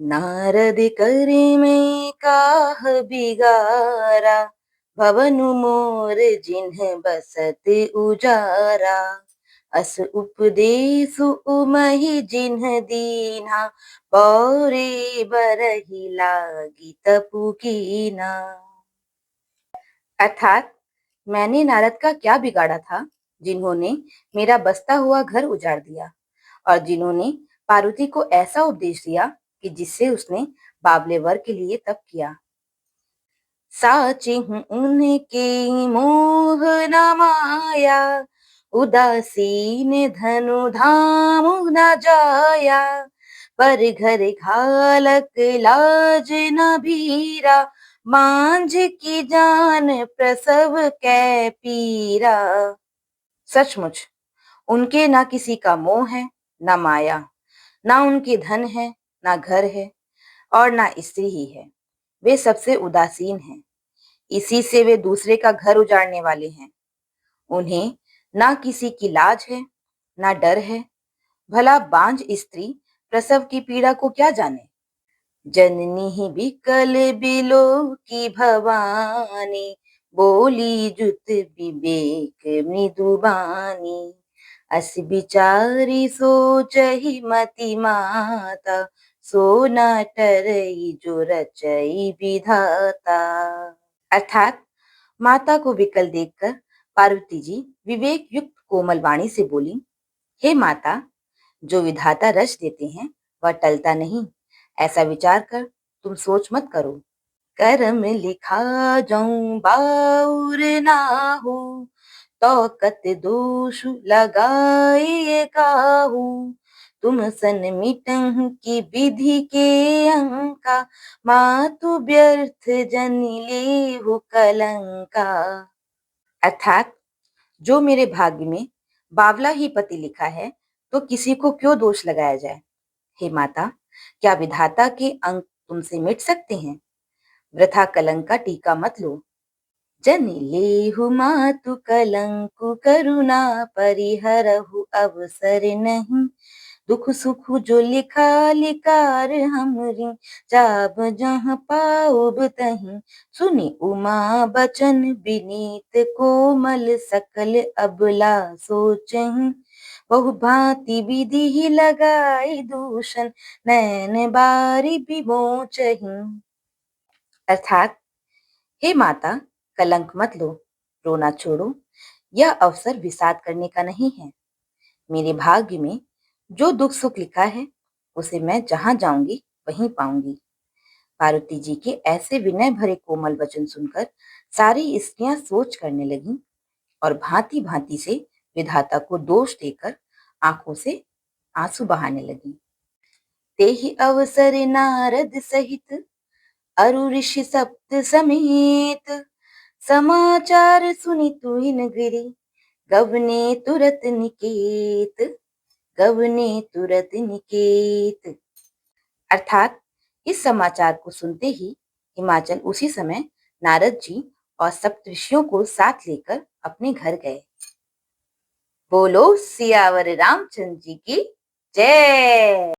नारद करे में काह बिगारा, भवनु मोर जिन्ह बसत उजारा। अस उपदेसु उमहि जिन्ह दीन्हा, पौरे बरहि लागी तपु कीना। अर्थात मैंने नारद का क्या बिगाड़ा था जिन्होंने मेरा बसता हुआ घर उजाड़ दिया, और जिन्होंने पार्वती को ऐसा उपदेश दिया कि जिससे उसने बाबले वर के लिए तप किया। साचे हूँ उनके मोह न माया, उदासीन धनु धाम न जाया। पर घर घालक लाज न भीरा, मांझ की जान प्रसव कै पीरा। सचमुच उनके ना किसी का मोह है, ना माया, ना उनके धन है, ना घर है, और ना स्त्री ही है। वे सबसे उदासीन हैं, इसी से वे दूसरे का घर उजाड़ने वाले हैं। उन्हें ना किसी की लाज है, ना डर है। भला बांझ स्त्री प्रसव की पीड़ा को क्या जाने। जननी ही बिकल बिलो की भवानी, बोली जुत विवेक मृदुबानी। अस बिचारी सोचहि मति माता, सो न टरई जो रचई विधाता। अर्थात माता को विकल देखकर पार्वती जी विवेक युक्त कोमल वाणी से बोली, हे माता, जो विधाता रच देते हैं वह टलता नहीं। ऐसा विचार कर तुम सोच मत करो। कर्म लिखा जाऊं बाउर ना हो, तो कत दोष लगाए काहू। तुम सन मिटहु की विधि के अंका, मातु व्यर्थ जन लेहु कलंका। अर्थात जो मेरे भाग्य में बावला ही पति लिखा है, तो किसी को क्यों दोष लगाया जाए। हे माता, क्या विधाता के अंक तुमसे मिट सकते हैं। वृथा कलंक का टीका मत लो। जन लेहु मातु कलंकु, करुणा परिहरहु अवसर नहीं। दुख सुख जो लिखा लिकार हमरी, जाब जहाँ पाउब तहीं। सुनी उमा बचन विनीत कोमल, सकल अबला सोचहीं। बहु भांति विधि ही लगाई दूषण, नैन बारी विमोचहीं। अर्थात हे माता, कलंक मत लो, रोना छोड़ो। यह अवसर विषाद करने का नहीं है। मेरे भाग्य में जो दुख सुख लिखा है उसे मैं जहां जाऊंगी वहीं पाऊंगी। पार्वती जी के ऐसे विनय भरे कोमल वचन सुनकर सारी स्त्रियां सोच करने लगीं और भांति भांति से विधाता को दोष देकर आंखों से आंसू बहाने लगी। तेहि अवसर नारद सहित, अरु ऋषि सप्त समेत। समाचार सुनि तुहिन गिरि, गवने तुरत निकेत। गवने तुरत निकेत। अर्थात इस समाचार को सुनते ही हिमाचल उसी समय नारद जी और सप्तऋषियों को साथ लेकर अपने घर गए। बोलो सियावर रामचंद्र जी की जय।